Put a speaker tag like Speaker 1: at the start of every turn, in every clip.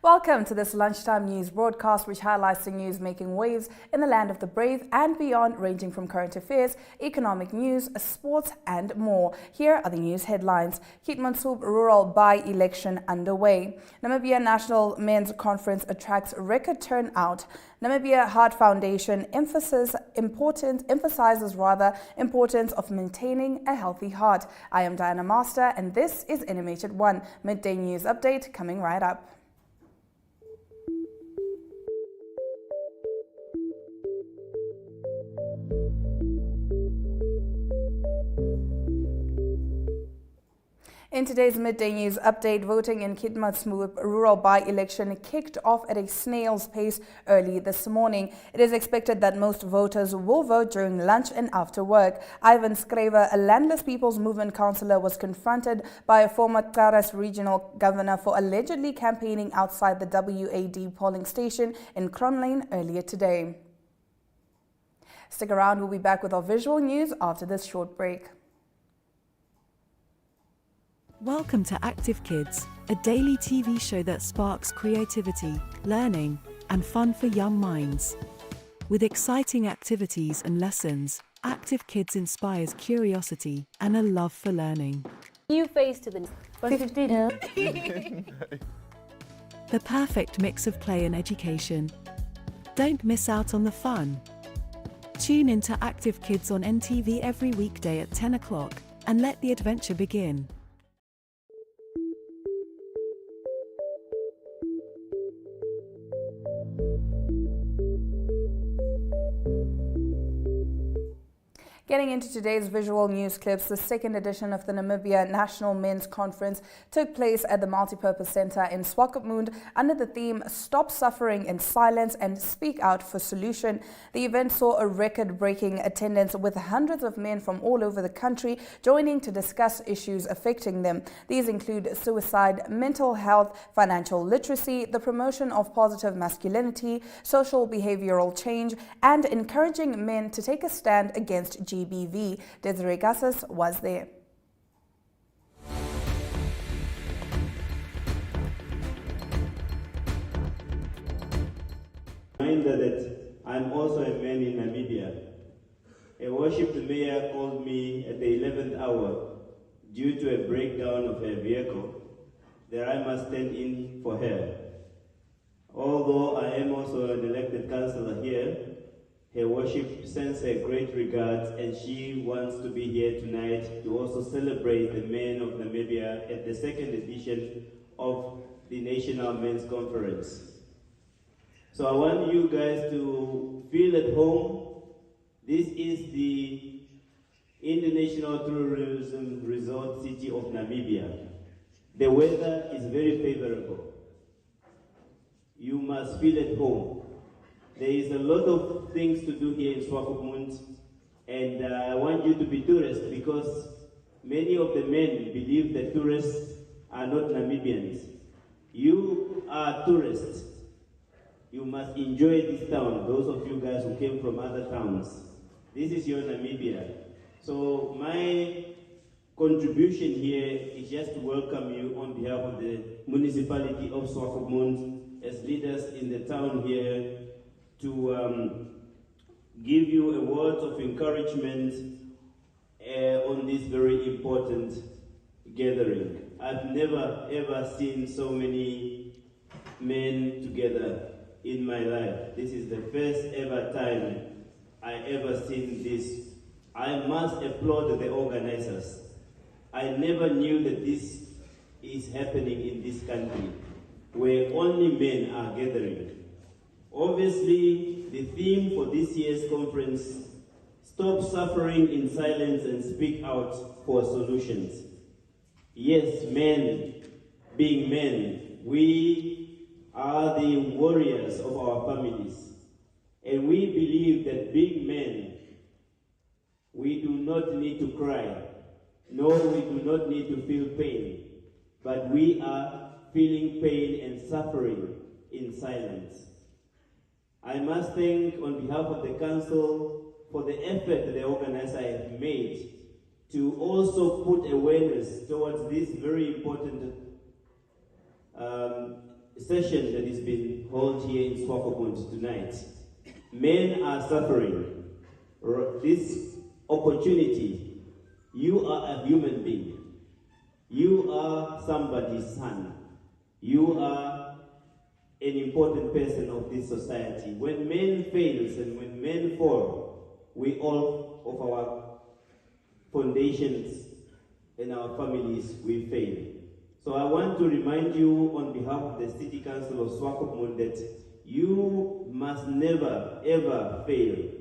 Speaker 1: Welcome to this lunchtime news broadcast, which highlights the news making waves in the land of the brave and beyond, ranging from current affairs, economic news, sports and more. Here are the news headlines. Keetmanshoop Rural by-election underway. Namibia National Men's Conference attracts record turnout. Namibia Heart Foundation emphasizes importance of maintaining a healthy heart. I am Diana Master and this is Animated One. Midday news update coming right up. In today's midday news update, voting in Keetmanshoop Rural by-election kicked off at a snail's pace early this morning. It is expected that most voters will vote during lunch and after work. Ivan Skrever, a landless People's Movement councillor, was confronted by a former Taras regional governor for allegedly campaigning outside the WAD polling station in Kronlane earlier today. Stick around, we'll be back with our visual news after this short break.
Speaker 2: Welcome to Active Kids, a daily TV show that sparks creativity, learning, and fun for young minds. With exciting activities and lessons, Active Kids inspires curiosity and a love for learning.
Speaker 3: New face to the 15.
Speaker 2: The perfect mix of play and education. Don't miss out on the fun. Tune into Active Kids on NTV every weekday at 10 o'clock and let the adventure begin.
Speaker 1: Getting into today's visual news clips, the second edition of the Namibia National Men's Conference took place at the Multipurpose Centre in Swakopmund under the theme Stop Suffering in Silence and Speak Out for Solution. The event saw a record-breaking attendance with hundreds of men from all over the country joining to discuss issues affecting them. These include suicide, mental health, financial literacy, the promotion of positive masculinity, social behavioral change, and encouraging men to take a stand against GBV. Desiree Gassas was there.
Speaker 4: Reminder that I'm also a man in Namibia. A worship mayor called me at the 11th hour due to a breakdown of her vehicle, that I must stand in for her. Although I am also an elected councillor here, her worship sends her great regards and she wants to be here tonight to also celebrate the men of Namibia at the second edition of the National Men's Conference. So I want you guys to feel at home. This is the International Tourism Resort City of Namibia. The weather is very favorable. You must feel at home. There is a lot of things to do here in Swakopmund, and I want you to be tourists because many of the men believe that tourists are not Namibians. You are tourists. You must enjoy this town, those of you guys who came from other towns. This is your Namibia. So my contribution here is just to welcome you on behalf of the municipality of Swakopmund as leaders in the town here, to give you a word of encouragement on this very important gathering. I've never ever seen so many men together in my life. This is the first ever time I ever seen this. I must applaud the organizers. I never knew that this is happening in this country, where only men are gathering. Obviously, the theme for this year's conference, Stop Suffering in Silence and Speak Out for Solutions. Yes, men, being men, we are the warriors of our families. And we believe that being men, we do not need to cry, nor we do not need to feel pain, but we are feeling pain and suffering in silence. I must thank on behalf of the council for the effort that the organizer have made to also put awareness towards this very important session that is being held here in Swakopmund tonight. Men are suffering. This opportunity, you are a human being. You are somebody's son. You are an important person of this society. When men fails and when men fall, we all of our foundations and our families will fail. So I want to remind you on behalf of the City Council of Swakopmund that you must never ever fail.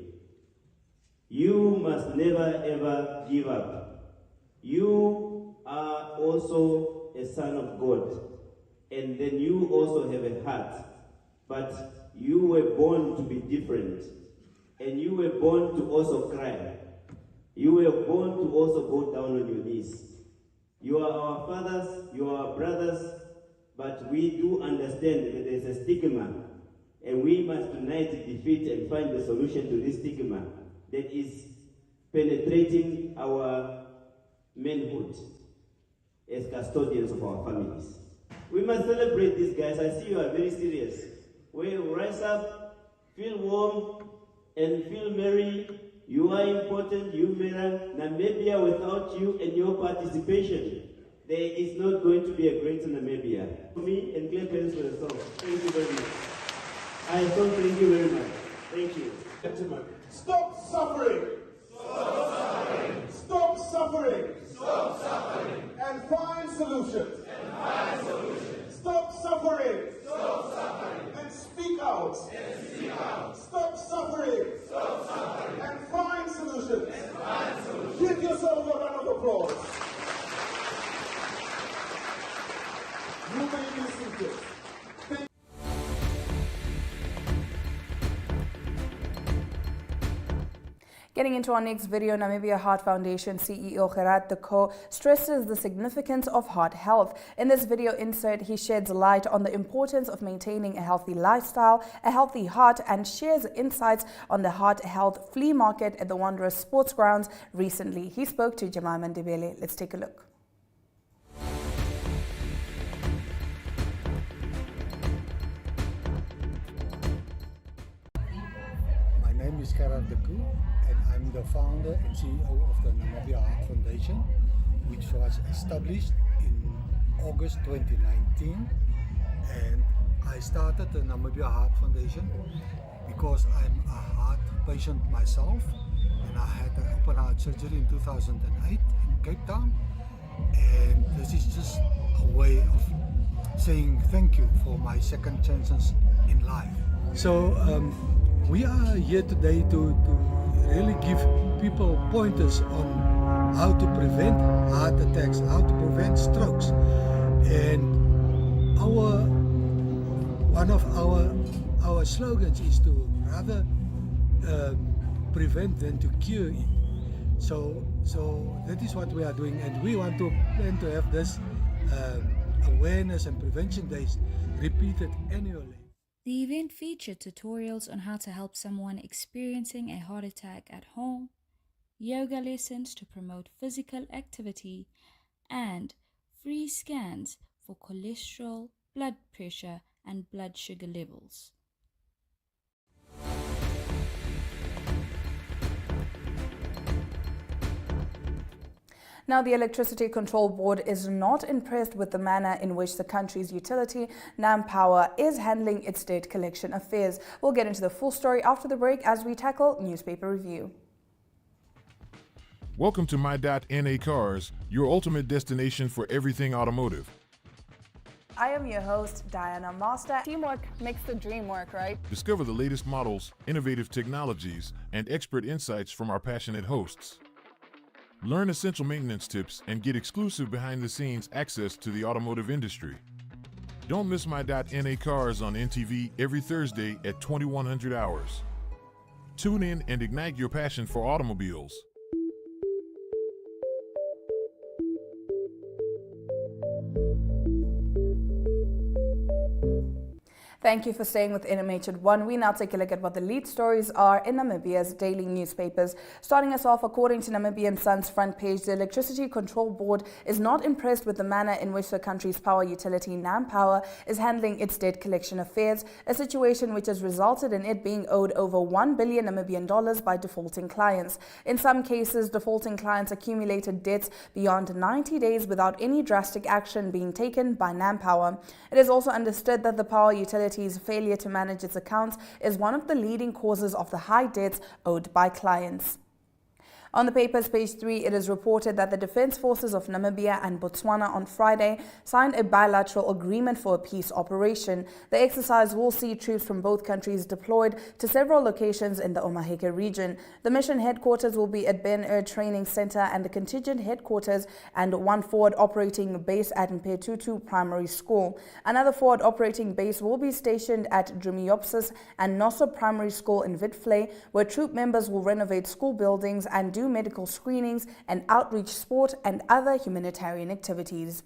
Speaker 4: You must never ever give up. You are also a son of God, and then you also have a heart, but you were born to be different, and you were born to also cry. You were born to also go down on your knees. You are our fathers, you are our brothers, but we do understand that there is a stigma, and we must tonight defeat and find the solution to this stigma that is penetrating our manhood as custodians of our families. We must celebrate these guys. I see you are very serious. We rise up, feel warm, and feel merry. You are important, you matter. Namibia, without you and your participation, there is not going to be a greater Namibia. For me, and clap hands for yourself. Thank you very much. I so thank you very much. Thank you.
Speaker 5: Gentlemen, stop suffering! Stop suffering! Stop suffering! Stop suffering! And find solutions! And find solutions! Stop suffering! Stop suffering! And speak out! And speak out! Stop suffering! Stop suffering! And find solutions! And find solutions! Give yourself a round of applause. You may be seated.
Speaker 1: Getting into our next video, Namibia Heart Foundation CEO Gerard de Croo stresses the significance of heart health. In this video insert, he sheds light on the importance of maintaining a healthy lifestyle, a healthy heart, and shares insights on the heart health flea market at the Wanderers Sports Grounds recently. He spoke to Jemima Ndebele. Let's take a look.
Speaker 6: My name is Gerard de Croo, and I'm the founder and CEO of the Namibia Heart Foundation, which was established in August 2019. And I started the Namibia Heart Foundation because I'm a heart patient myself, and I had an open heart surgery in 2008 in Cape Town. And this is just a way of saying thank you for my second chances in life. So we are here today to really give people pointers on how to prevent heart attacks, how to prevent strokes. And one of our slogans is to rather prevent than to cure it. So that is what we are doing, and we want to plan to have this awareness and prevention days repeated annually.
Speaker 7: The event featured tutorials on how to help someone experiencing a heart attack at home, yoga lessons to promote physical activity, and free scans for cholesterol, blood pressure, and blood sugar levels.
Speaker 1: Now, the Electricity Control Board is not impressed with the manner in which the country's utility, NamPower, is handling its debt collection affairs. We'll get into the full story after the break as we tackle newspaper review.
Speaker 8: Welcome to My.NA Cars, your ultimate destination for everything automotive.
Speaker 1: I am your host, Diana Master. Teamwork makes the dream work, right?
Speaker 8: Discover the latest models, innovative technologies, and expert insights from our passionate hosts. Learn essential maintenance tips and get exclusive behind-the-scenes access to the automotive industry. Don't miss My.NA Cars on NTV every Thursday at 2100 hours. Tune in and ignite your passion for automobiles.
Speaker 1: Thank you for staying with NMH at 1. We now take a look at what the lead stories are in Namibia's daily newspapers. Starting us off, according to Namibian Sun's front page, the Electricity Control Board is not impressed with the manner in which the country's power utility, NamPower, is handling its debt collection affairs, a situation which has resulted in it being owed over 1 billion Namibian dollars by defaulting clients. In some cases, defaulting clients accumulated debts beyond 90 days without any drastic action being taken by NamPower. It is also understood that the power utility's failure to manage its accounts is one of the leading causes of the high debts owed by clients. On the paper's page 3, it is reported that the Defence Forces of Namibia and Botswana on Friday signed a bilateral agreement for a peace operation. The exercise will see troops from both countries deployed to several locations in the Omaheke region. The mission headquarters will be at Ben-Ur Training Center and the contingent headquarters and one forward operating base at Mpetutu Primary School. Another forward operating base will be stationed at Drumiopsis and Nosso Primary School in Witvlei, where troop members will renovate school buildings and do medical screenings and outreach, sport and other humanitarian activities.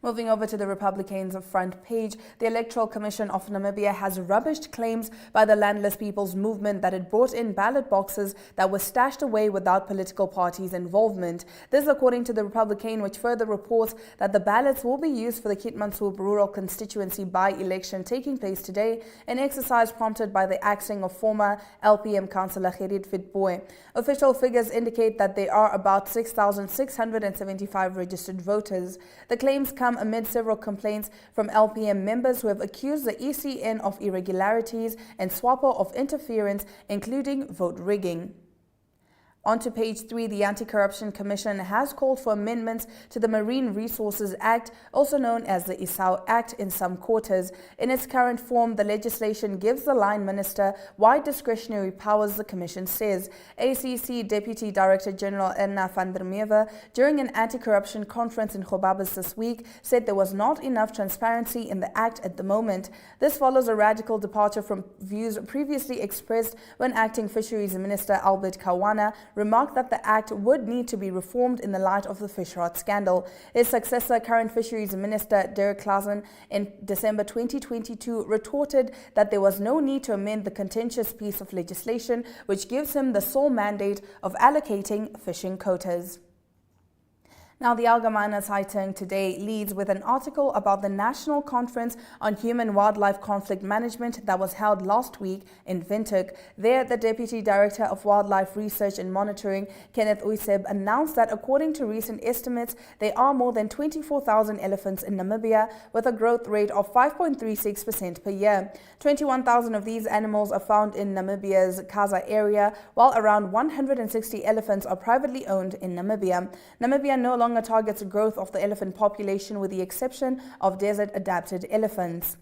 Speaker 1: Moving over to the Republicans' front page, the Electoral Commission of Namibia has rubbished claims by the Landless People's Movement that it brought in ballot boxes that were stashed away without political parties' involvement. This according to the Republican, which further reports that the ballots will be used for the Keetmanshoop Rural constituency by-election taking place today, an exercise prompted by the axing of former LPM councillor Gerrit Witbooi. Official figures indicate that there are about 6,675 registered voters. The claims come amid several complaints from LPM members who have accused the ECN of irregularities and SWAPO of interference, including vote rigging. On to page 3, the Anti-Corruption Commission has called for amendments to the Marine Resources Act, also known as the ISAO Act, in some quarters. In its current form, the legislation gives the line minister wide discretionary powers, the Commission says. ACC Deputy Director General Erna van der Merwe, during an anti-corruption conference in Gobabis this week, said there was not enough transparency in the Act at the moment. This follows a radical departure from views previously expressed when Acting Fisheries Minister Albert Kawana remarked that the Act would need to be reformed in the light of the fish rot scandal. His successor, current Fisheries Minister Dirk Claassen, in December 2022 retorted that there was no need to amend the contentious piece of legislation which gives him the sole mandate of allocating fishing quotas. Now, the Algemeine Zeitung today leads with an article about the National Conference on Human-Wildlife Conflict Management that was held last week in Windhoek. There, the Deputy Director of Wildlife Research and Monitoring, Kenneth Oyseb, announced that according to recent estimates, there are more than 24,000 elephants in Namibia with a growth rate of 5.36% per year. 21,000 of these animals are found in Namibia's Kasa area, while around 160 elephants are privately owned in Namibia. Namibia no longer targets growth of the elephant population with the exception of desert-adapted elephants.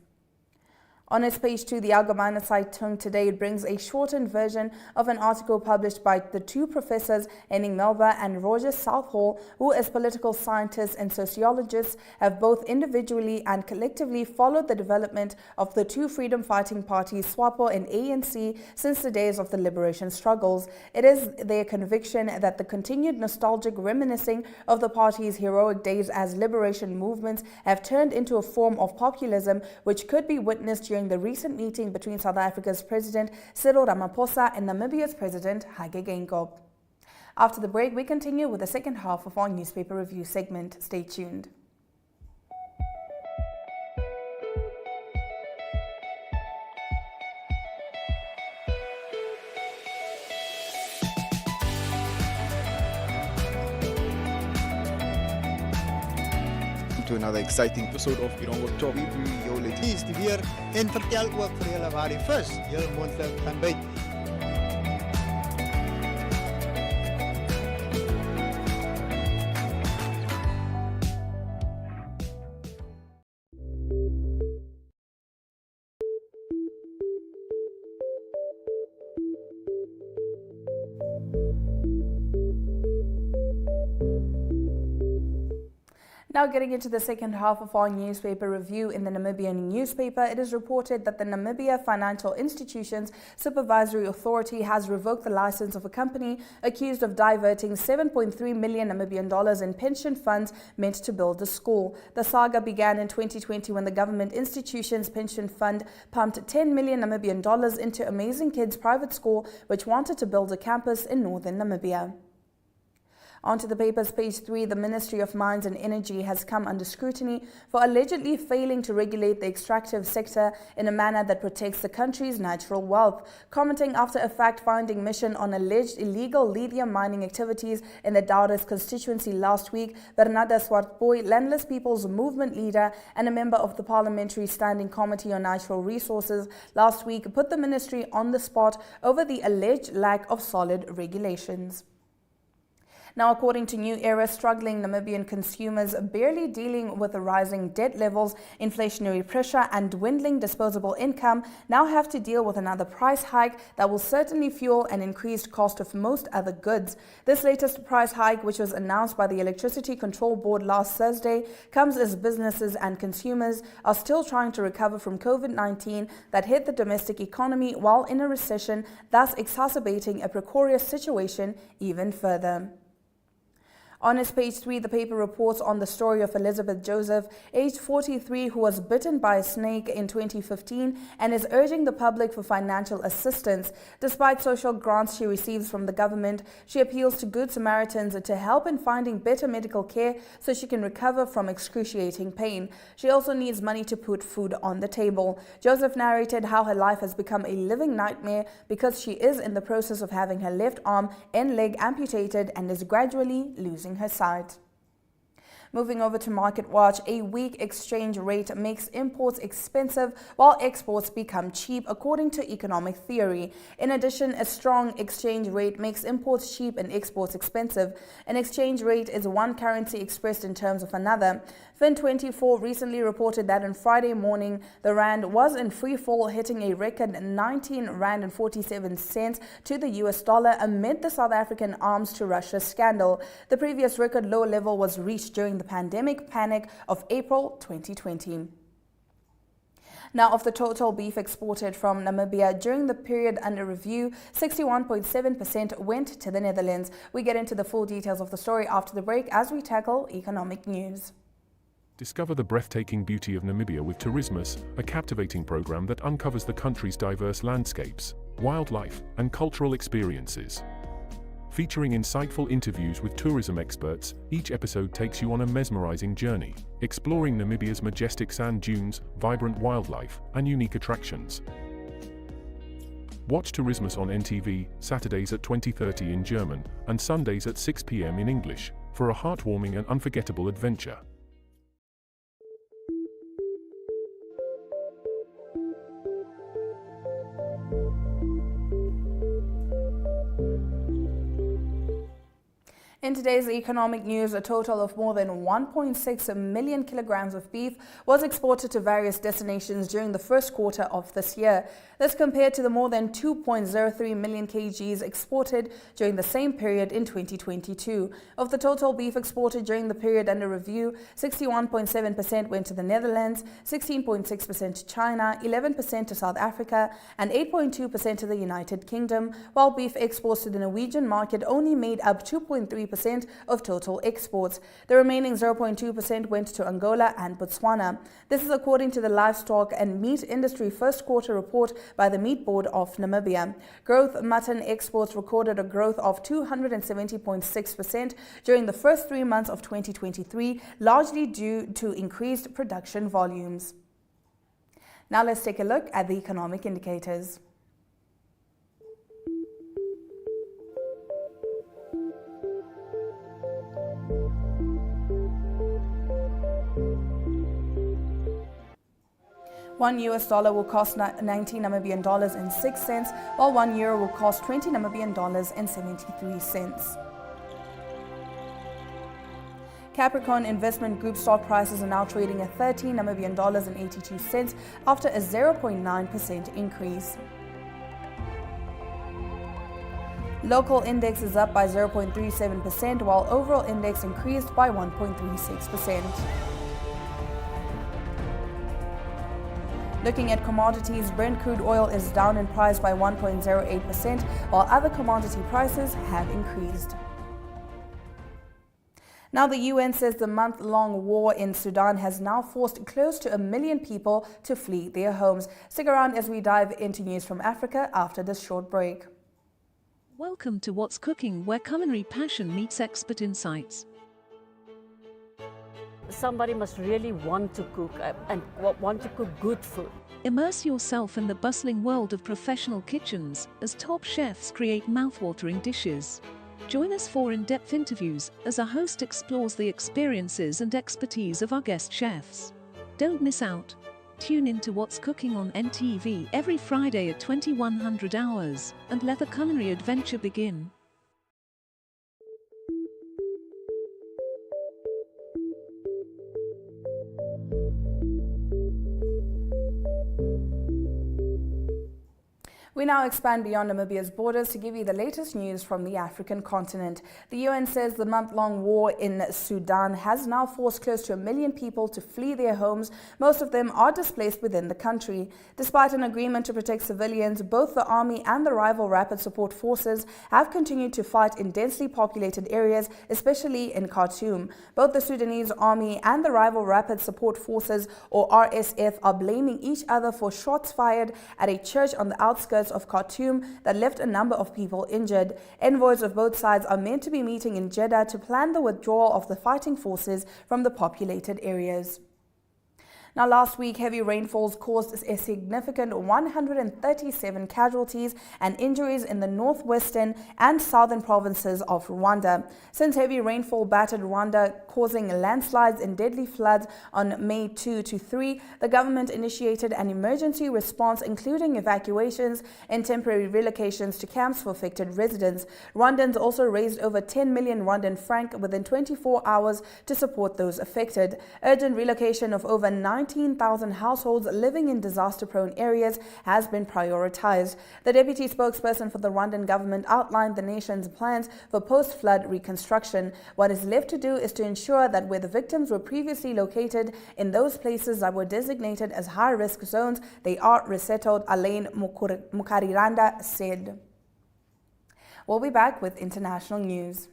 Speaker 1: On its page 2, the Algemeine Zeitung today brings a shortened version of an article published by the two professors Henning Melba and Roger Southall, who as political scientists and sociologists have both individually and collectively followed the development of the two freedom-fighting parties SWAPO and ANC since the days of the liberation struggles. It is their conviction that the continued nostalgic reminiscing of the party's heroic days as liberation movements have turned into a form of populism which could be witnessed during the recent meeting between South Africa's President Cyril Ramaphosa and Namibia's President Hage Geingob. After the break, we continue with the second half of our newspaper review segment. Stay tuned.
Speaker 9: To another exciting episode of Irongo Talk. Jou is die weer en vertel ook vir julle waar die vis julle mondstuk gaan byt.
Speaker 1: Now getting into the second half of our newspaper review in the Namibian newspaper, it is reported that the Namibia Financial Institutions Supervisory Authority has revoked the license of a company accused of diverting 7.3 million Namibian dollars in pension funds meant to build a school. The saga began in 2020 when the government institution's pension fund pumped 10 million Namibian dollars into Amazing Kids private school, which wanted to build a campus in northern Namibia. Onto the paper's page 3, the Ministry of Mines and Energy has come under scrutiny for allegedly failing to regulate the extractive sector in a manner that protects the country's natural wealth. Commenting after a fact-finding mission on alleged illegal lithium mining activities in the Daudes constituency last week, Bernarda Swartboy, Landless People's Movement leader and a member of the Parliamentary Standing Committee on Natural Resources, last week put the ministry on the spot over the alleged lack of solid regulations. Now, according to New Era, struggling Namibian consumers barely dealing with the rising debt levels, inflationary pressure and dwindling disposable income now have to deal with another price hike that will certainly fuel an increased cost of most other goods. This latest price hike, which was announced by the Electricity Control Board last Thursday, comes as businesses and consumers are still trying to recover from COVID-19 that hit the domestic economy while in a recession, thus exacerbating a precarious situation even further. On its page 3, the paper reports on the story of Elizabeth Joseph, aged 43, who was bitten by a snake in 2015 and is urging the public for financial assistance. Despite social grants she receives from the government, she appeals to Good Samaritans to help in finding better medical care so she can recover from excruciating pain. She also needs money to put food on the table. Joseph narrated how her life has become a living nightmare because she is in the process of having her left arm and leg amputated and is gradually losing her sight. Moving over to Market Watch, a weak exchange rate makes imports expensive while exports become cheap, according to economic theory. In addition, a strong exchange rate makes imports cheap and exports expensive. An exchange rate is one currency expressed in terms of another. Fin24 recently reported that on Friday morning, the rand was in free fall, hitting a record 19 rand and 47 cents to the US dollar amid the South African arms to Russia scandal. The previous record low level was reached during the pandemic panic of April 2020. Now, of the total beef exported from Namibia during the period under review, 61.7% went to the Netherlands. We get into the full details of the story after the break as we tackle economic news.
Speaker 10: Discover the breathtaking beauty of Namibia with Tourismus, a captivating program that uncovers the country's diverse landscapes, wildlife, and cultural experiences. Featuring insightful interviews with tourism experts, each episode takes you on a mesmerizing journey, exploring Namibia's majestic sand dunes, vibrant wildlife, and unique attractions. Watch Tourismus on NTV, Saturdays at 20:30 in German, and Sundays at 6 p.m. in English, for a heartwarming and unforgettable adventure.
Speaker 1: In today's economic news, a total of more than 1.6 million kilograms of beef was exported to various destinations during the first quarter of this year. This compared to the more than 2.03 million kgs exported during the same period in 2022. Of the total beef exported during the period under review, 61.7% went to the Netherlands, 16.6% to China, 11% to South Africa, and 8.2% to the United Kingdom, while beef exports to the Norwegian market only made up 2.3% of total exports. The remaining 0.2% went to Angola and Botswana. This is according to the Livestock and Meat Industry First Quarter Report by the Meat Board of Namibia. Growth mutton exports recorded a growth of 270.6% during the first 3 months of 2023, largely due to increased production volumes. Now let's take a look at the economic indicators. $1 will cost 19 Namibian dollars and 6 cents, while €1 will cost 20 Namibian dollars and 73 cents. Capricorn Investment Group stock prices are now trading at 13 Namibian dollars and 82 cents after a 0.9% increase. Local index is up by 0.37%, while overall index increased by 1.36%. Looking at commodities, Brent crude oil is down in price by 1.08%, while other commodity prices have increased. Now, the UN says the month-long war in Sudan has now forced close to 1 million people to flee their homes. Stick around as we dive into news from Africa after this short break.
Speaker 2: Welcome to What's Cooking, where culinary passion meets expert insights.
Speaker 3: Somebody must really want to cook and want to cook good food.
Speaker 2: Immerse yourself in the bustling world of professional kitchens as top chefs create mouth-watering dishes. Join us for in-depth interviews as our host explores the experiences and expertise of our guest chefs. Don't miss out. Tune in to What's Cooking on NTV every Friday at 2100 hours and let the culinary adventure begin.
Speaker 1: We now expand beyond Namibia's borders to give you the latest news from the African continent. The UN says the month-long war in Sudan has now forced close to 1 million people to flee their homes. Most of them are displaced within the country. Despite an agreement to protect civilians, both the army and the rival rapid support forces have continued to fight in densely populated areas, especially in Khartoum. Both the Sudanese army and the rival rapid support forces, or RSF, are blaming each other for shots fired at a church on the outskirts of Khartoum that left a number of people injured. Envoys of both sides are meant to be meeting in Jeddah to plan the withdrawal of the fighting forces from the populated areas. Now, last week, heavy rainfalls caused a significant 137 casualties and injuries in the northwestern and southern provinces of Rwanda. Since heavy rainfall battered Rwanda, causing landslides and deadly floods on May 2 to 3, the government initiated an emergency response, including evacuations and temporary relocations to camps for affected residents. Rwandans also raised over 10 million Rwandan franc within 24 hours to support those affected. Urgent relocation of over 19,000 households living in disaster-prone areas has been prioritized. The deputy spokesperson for the Rwandan government outlined the nation's plans for post-flood reconstruction. What is left to do is to ensure that where the victims were previously located in those places that were designated as high-risk zones, they are resettled, Alain Mukariranda said. We'll be back with international news.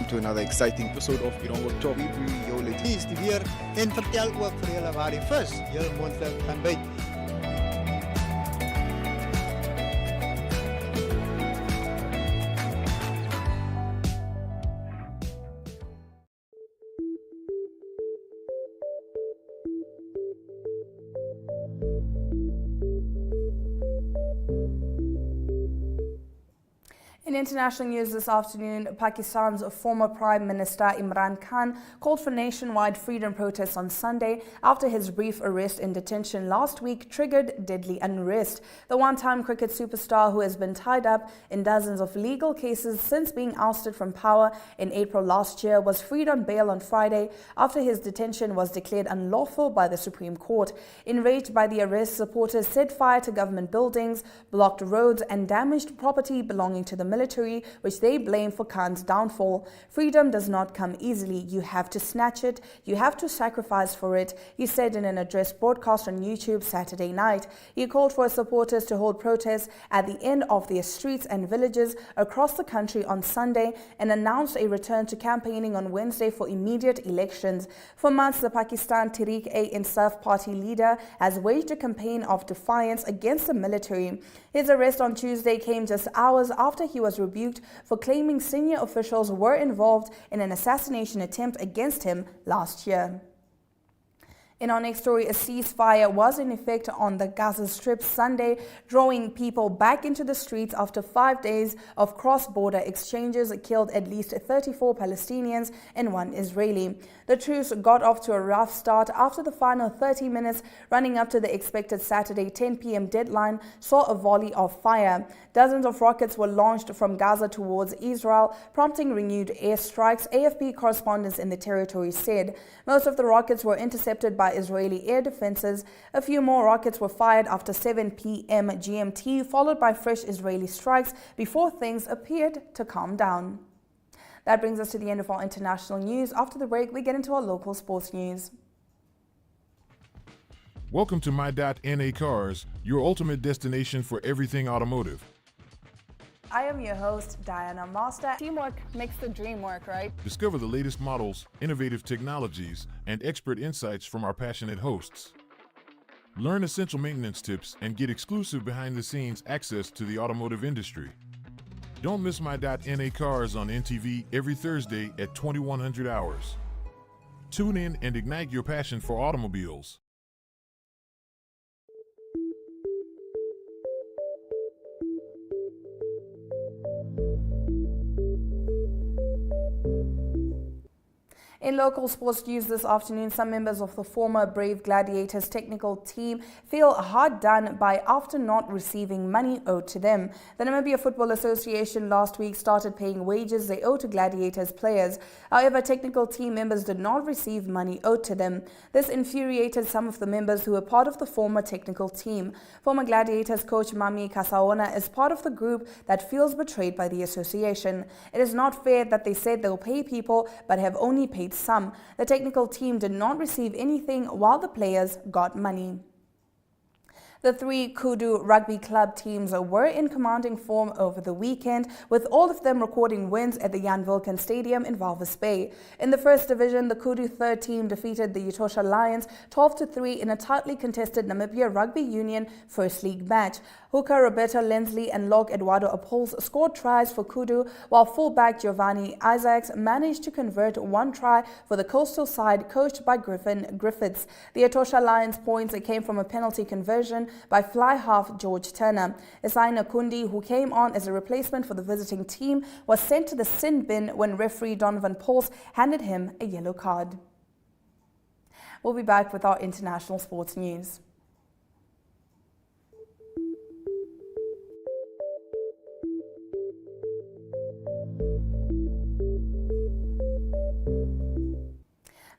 Speaker 9: To another exciting episode of Irongo Top. We bring jou lees die weer en vertel ook vir julle waar die vis heel moontlik kan byt.
Speaker 1: In international news this afternoon, Pakistan's former Prime Minister Imran Khan called for nationwide freedom protests on Sunday after his brief arrest and detention last week triggered deadly unrest. The one-time cricket superstar, who has been tied up in dozens of legal cases since being ousted from power in April last year, was freed on bail on Friday after his detention was declared unlawful by the Supreme Court. Enraged by the arrest, supporters set fire to government buildings, blocked roads, and damaged property belonging to the military, which they blame for Khan's downfall. Freedom does not come easily. You have to snatch it. You have to sacrifice for it, he said in an address broadcast on YouTube Saturday night. He called for supporters to hold protests at the end of their streets and villages across the country on Sunday and announced a return to campaigning on Wednesday for immediate elections. For months, the Pakistan Tehreek-e-Insaf party leader has waged a campaign of defiance against the military. His arrest on Tuesday came just hours after he was rebuked for claiming senior officials were involved in an assassination attempt against him last year. In our next story, a ceasefire was in effect on the Gaza Strip Sunday, drawing people back into the streets after 5 days of cross-border exchanges killed at least 34 Palestinians and 1 Israeli. The truce got off to a rough start after the final 30 minutes running up to the expected Saturday 10 p.m. deadline saw a volley of fire. Dozens of rockets were launched from Gaza towards Israel, prompting renewed airstrikes, AFP correspondents in the territory said. Most of the rockets were intercepted by Israeli air defenses. A few more rockets were fired after 7 p.m. GMT, followed by fresh Israeli strikes before things appeared to calm down. That brings us to the end of our international news. After the break, we get into our local sports news.
Speaker 8: Welcome to My.NA Cars, your ultimate destination for everything automotive.
Speaker 1: I am your host, Diana Master. Teamwork makes the dream work, right?
Speaker 8: Discover the latest models, innovative technologies, and expert insights from our passionate hosts. Learn essential maintenance tips and get exclusive behind-the-scenes access to the automotive industry. Don't miss My.NA Cars on NTV every Thursday at 2100 hours. Tune in and ignite your passion for automobiles.
Speaker 1: In local sports news this afternoon, some members of the former Brave Gladiators technical team feel hard done by after not receiving money owed to them. The Namibia Football Association last week started paying wages they owe to Gladiators players. However, technical team members did not receive money owed to them. This infuriated some of the members who were part of the former technical team. Former Gladiators coach Mami Kasaona is part of the group that feels betrayed by the association. It is not fair that they said they'll pay people but have only paid some. The technical team did not receive anything while the players got money. The 3 Kudu rugby club teams were in commanding form over the weekend, with all of them recording wins at the Jan Wilkens Stadium in Walvis Bay. In the first division, the Kudu third team defeated the Etosha Lions 12-3 in a tightly contested Namibia Rugby Union First League match. Hooker Roberto Lensley and log Eduardo Apols scored tries for Kudu, while fullback Giovanni Isaacs managed to convert 1 try for the coastal side coached by Griffin Griffiths. The Etosha Lions points came from a penalty conversion by fly half George Turner. Isaina Kundi, who came on as a replacement for the visiting team, was sent to the sin bin when referee Donovan Pauls handed him a yellow card. We'll be back with our international sports news.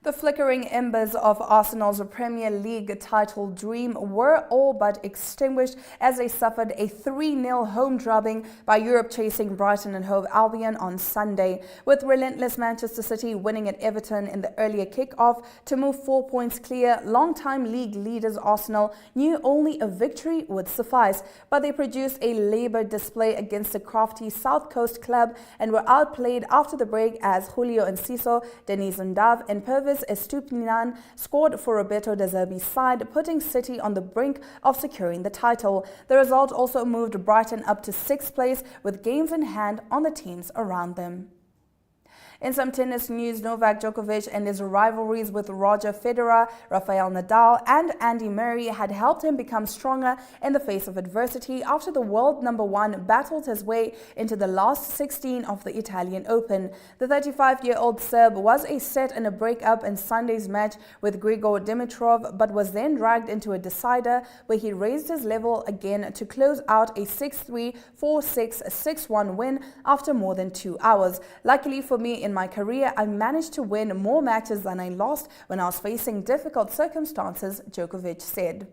Speaker 1: The flickering embers of Arsenal's Premier League title dream were all but extinguished as they suffered a 3-0 home drubbing by Europe-chasing Brighton and Hove Albion on Sunday, with relentless Manchester City winning at Everton in the earlier kick-off to move 4 points clear. Long-time league leaders Arsenal knew only a victory would suffice, but they produced a laboured display against the crafty South Coast club and were outplayed after the break as Julio Enciso, Denis Undav and Pervis Estupiñán scored for Roberto De Zerbi's side, putting City on the brink of securing the title. The result also moved Brighton up to 6th place with games in hand on the teams around them. In some tennis news, Novak Djokovic and his rivalries with Roger Federer, Rafael Nadal and Andy Murray had helped him become stronger in the face of adversity after the world number 1 battled his way into the last 16 of the Italian Open. The 35-year-old Serb was a set and a break-up in Sunday's match with Grigor Dimitrov, but was then dragged into a decider where he raised his level again to close out a 6-3, 4-6, 6-1 win after more than 2 hours. Luckily for me, in my career, I managed to win more matches than I lost when I was facing difficult circumstances, Djokovic said.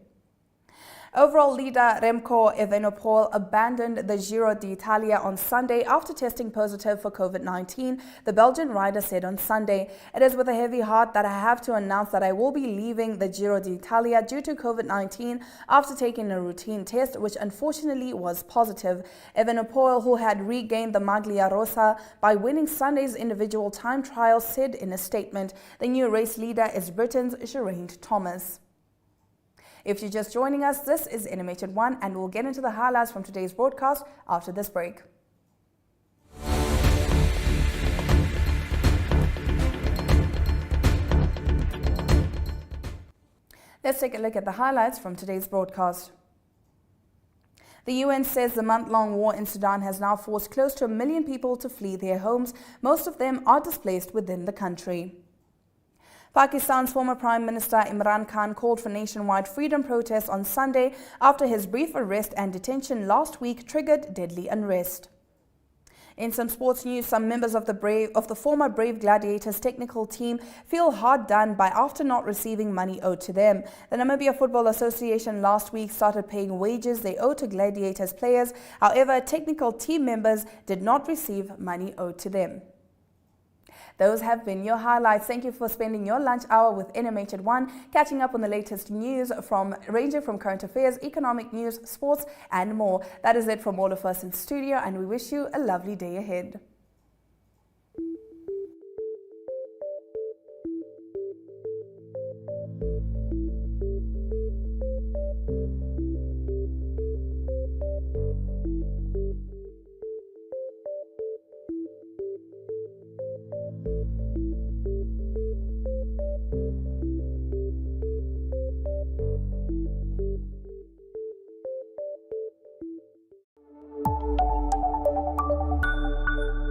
Speaker 1: Overall leader Remco Evenepoel abandoned the Giro d'Italia on Sunday after testing positive for COVID-19, the Belgian rider said on Sunday. It is with a heavy heart that I have to announce that I will be leaving the Giro d'Italia due to COVID-19 after taking a routine test, which unfortunately was positive. Evenepoel, who had regained the Maglia Rosa by winning Sunday's individual time trial, said in a statement. The new race leader is Britain's Geraint Thomas. If you're just joining us, this is Animated One, and we'll get into the highlights from today's broadcast after this break. Let's take a look at the highlights from today's broadcast. The UN says the month-long war in Sudan has now forced close to 1 million people to flee their homes. Most of them are displaced within the country. Pakistan's former Prime Minister Imran Khan called for nationwide freedom protests on Sunday after his brief arrest and detention last week triggered deadly unrest. In some sports news, some members of the former Brave Gladiators technical team feel hard done by after not receiving money owed to them. The Namibia Football Association last week started paying wages they owe to Gladiators players. However, technical team members did not receive money owed to them. Those have been your highlights. Thank you for spending your lunch hour with NMH at 1, catching up on the latest news ranging from current affairs, economic news, sports, and more. That is it from all of us in studio, and we wish you a lovely day ahead.